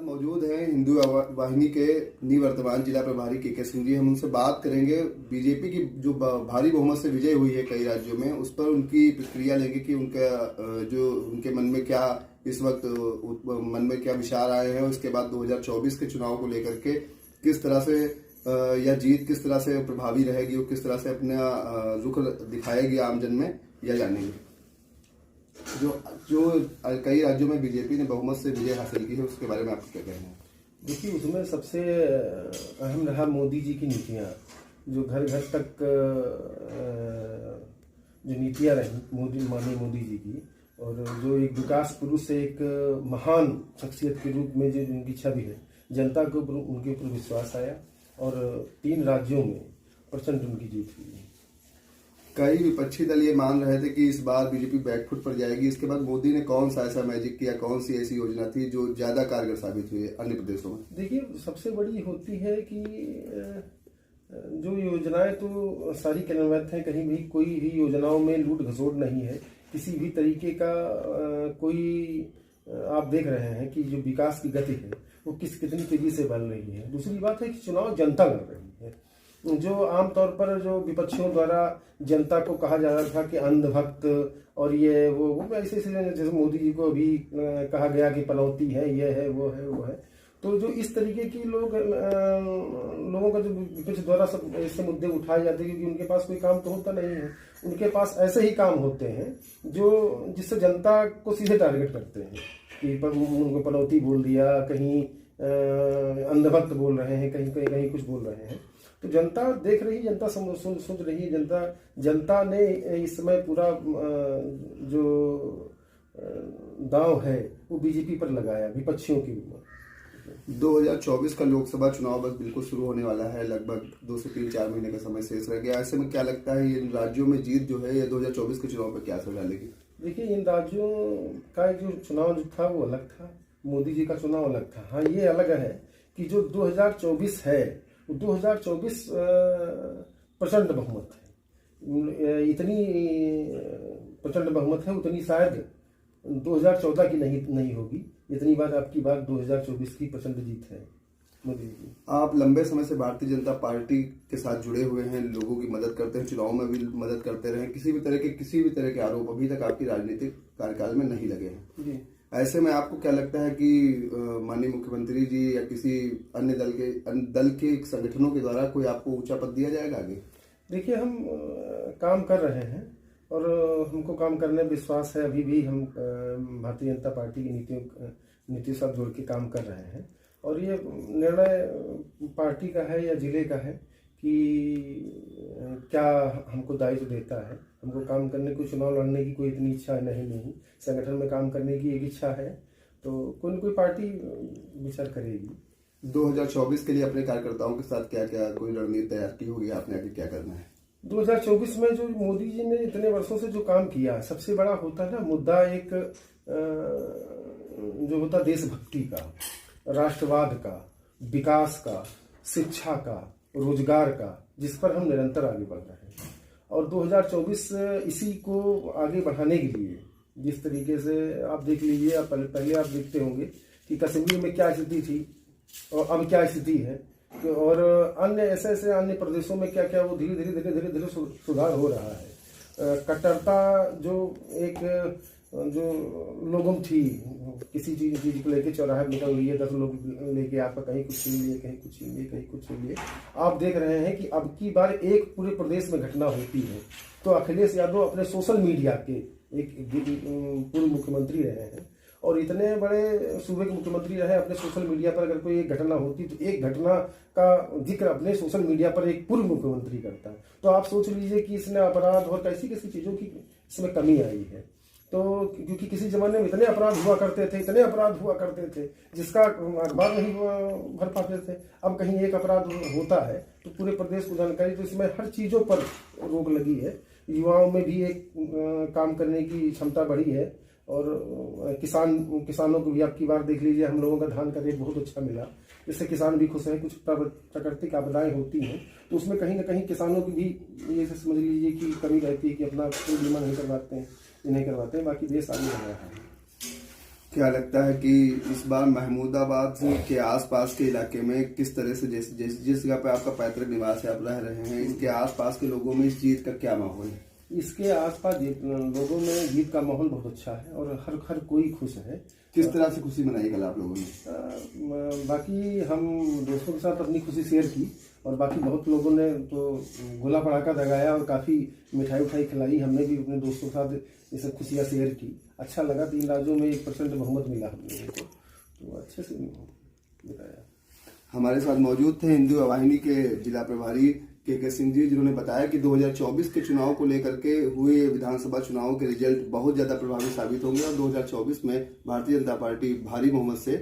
मौजूद हैं हिंदू वाहिनी के निवर्तमान जिला प्रभारी के सिंह जी। हम उनसे बात करेंगे बीजेपी की जो भारी बहुमत से विजय हुई है कई राज्यों में, उस पर उनकी प्रतिक्रिया लेंगे कि उनका जो उनके मन में क्या इस वक्त मन में क्या विचार आए हैं, उसके बाद 2024 के चुनाव को लेकर के किस तरह से या जीत किस तरह से प्रभावी रहेगी और किस तरह से अपना रुख दिखाएगी आमजन में, यह जानेंगे। जो कई राज्यों में बीजेपी ने बहुमत से विजय हासिल की है, उसके बारे में आपको क्या कहना है? देखिए, उसमें सबसे अहम रहा मोदी जी की नीतियाँ, जो घर घर तक जो नीतियाँ रही माननीय मोदी जी की, और जो एक विकास पुरुष से एक महान शख्सियत के रूप में जो उनकी छवि है, जनता के ऊपर उनके ऊपर विश्वास आया और 3 राज्यों में प्रचंड उनकी जीत हुई। कई विपक्षी दल ये मान रहे थे कि इस बार बीजेपी बैकफुट पर जाएगी। इसके बाद मोदी ने कौन सा ऐसा मैजिक किया, कौन सी ऐसी योजना थी जो ज्यादा कारगर साबित हुई है अन्य प्रदेशों में? देखिए, सबसे बड़ी होती है कि जो योजनाएं तो सारी क्रियान्वित हैं, कहीं भी कोई भी योजनाओं में लूट घसोट नहीं है, किसी भी तरीके का कोई आप देख रहे हैं कि जो विकास की गति है वो कितनी तेजी से बढ़ रही है। दूसरी बात है कि चुनाव जनता लड़ रही है। जो आमतौर पर जो विपक्षियों द्वारा जनता को कहा जा रहा था कि अंधभक्त और ये वो ऐसे जैसे मोदी जी को अभी कहा गया कि पनौती है, ये है, वो है, वो है, तो जो इस तरीके की लोगों का जो विपक्ष द्वारा सब ऐसे मुद्दे उठाए जाते हैं, क्योंकि उनके पास कोई काम तो होता नहीं है। उनके पास ऐसे ही काम होते हैं जो जिससे जनता को सीधे टारगेट करते हैं कि उनको पनौती बोल दिया, कहीं अंधभक्त बोल रहे हैं, कहीं कुछ बोल रहे हैं। तो जनता देख रही, जनता सोच रही है। जनता ने इस समय पूरा जो दांव है वो बीजेपी पर लगाया, विपक्षियों की ऊपर। 2024 का लोकसभा चुनाव बस बिल्कुल शुरू होने वाला है, लगभग 2 से 3-4 महीने का समय शेष रह गया। ऐसे में क्या लगता है इन राज्यों में जीत जो है ये 2024 के चुनाव पर क्या असर डालेगी? देखिए, इन राज्यों का जो चुनाव जो था वो अलग था, मोदी जी का चुनाव अलग था। हाँ, ये अलग है कि जो 2024 है 2024 प्रचंड बहुमत है। इतनी प्रचंड बहुमत है उतनी शायद 2014 की नहीं होगी। इतनी बात आपकी बात 2024 की प्रचंड जीत है मोदी जी। आप लंबे समय से भारतीय जनता पार्टी के साथ जुड़े हुए हैं, लोगों की मदद करते हैं, चुनाव में भी मदद करते रहे, किसी भी तरह के आरोप अभी तक आपकी राजनीतिक कार्यकाल में नहीं लगे हैं जी। ऐसे में आपको क्या लगता है कि माननीय मुख्यमंत्री जी या किसी अन्य दल के संगठनों के द्वारा कोई आपको ऊंचा पद दिया जाएगा आगे? देखिए, हम काम कर रहे हैं और हमको काम करने में विश्वास है। अभी भी हम भारतीय जनता पार्टी की नीतियों के साथ जुड़ के काम कर रहे हैं और ये निर्णय पार्टी का है या जिले का है कि क्या हमको दायित्व देता है। हमको काम करने को, चुनाव लड़ने की कोई इतनी इच्छा नहीं, संगठन में काम करने की एक इच्छा है, तो कोई न कोई पार्टी विचार करेगी। 2024 के लिए अपने कार्यकर्ताओं के साथ क्या क्या कोई रणनीति तैयार की होगी आपने, आगे क्या करना है? 2024 में जो मोदी जी ने इतने वर्षों से जो काम किया, सबसे बड़ा होता है ना मुद्दा एक जो होता देशभक्ति का, राष्ट्रवाद का, विकास का, शिक्षा का, रोजगार का, जिस पर हम निरंतर आगे बढ़ रहे हैं। और 2024 इसी को आगे बढ़ाने के लिए जिस तरीके से आप देख लीजिए, आप पहले आप देखते होंगे कि कश्मीर में क्या स्थिति थी और अब क्या स्थिति है, और अन्य ऐसे अन्य प्रदेशों में क्या क्या वो धीरे धीरे सुधार हो रहा है। कट्टरता जो लोगों थी, किसी चीज को लेके चौराहे में निकल लिए 10 लोग लेके आपका कहीं कुछ छीन लिए, कहीं कुछ छीन लिए, कहीं कुछ छीन लिए। आप देख रहे हैं कि अब की बार एक पूरे प्रदेश में घटना होती है तो अखिलेश यादव अपने सोशल मीडिया के एक पूर्व मुख्यमंत्री रहे हैं और इतने बड़े सूबे के मुख्यमंत्री रहे, अपने सोशल मीडिया पर अगर कोई एक घटना होती तो एक घटना का जिक्र अपने सोशल मीडिया पर एक पूर्व मुख्यमंत्री करता है। तो आप सोच लीजिए कि इसने अपराध और कैसी कैसी चीज़ों की इसमें कमी आई है। तो क्योंकि किसी जमाने में इतने अपराध हुआ करते थे जिसका अखबार नहीं भर पाते थे। अब कहीं एक अपराध होता है तो पूरे प्रदेश को जानकारी, तो इसमें हर चीज़ों पर रोक लगी है। युवाओं में भी एक काम करने की क्षमता बढ़ी है और किसानों को भी आपकी बार देख लीजिए, हम लोगों का धान का रेट बहुत अच्छा मिला, इससे किसान भी खुश हैं। कुछ प्राकृतिक आपदाएं होती हैं तो उसमें कहीं ना कहीं किसानों की भी ये समझ लीजिए कि कमी रहती है कि अपना कोई बीमा नहीं करवाते हैं, बाकी देश आगे बढ़ रहा है। क्या लगता है कि इस बार महमूदाबाद के आसपास के इलाके में किस तरह से जिस जगह पे आपका पैतृक निवास है, आप रह रहे हैं, इसके आसपास के लोगों में इस जीत का क्या माहौल है? इसके आसपास लोगों में जीत का माहौल बहुत अच्छा है और हर कोई खुश है। किस तरह से खुशी मनाई कल आप लोगों ने? बाकी हम दोस्तों के साथ अपनी खुशी शेयर की और बाकी बहुत लोगों ने तो गोला पड़ाका दगाया और काफ़ी मिठाई उठाई खिलाई। हमने भी अपने दोस्तों के साथ ये सब खुशियाँ शेयर की। अच्छा लगा। 3 राज्यों में 1% बहुमत मिला हम लोगों को, तो अच्छे से बताया। हमारे साथ मौजूद थे हिंदू वाहिनी के जिला प्रभारी के सिंह जी, जिन्होंने बताया कि 2024 के चुनाव को लेकर के हुए विधानसभा चुनाव के रिजल्ट बहुत ज़्यादा प्रभावी साबित होंगे और 2024 में भारतीय जनता पार्टी भारी बहुमत से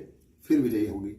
फिर विजयी होगी।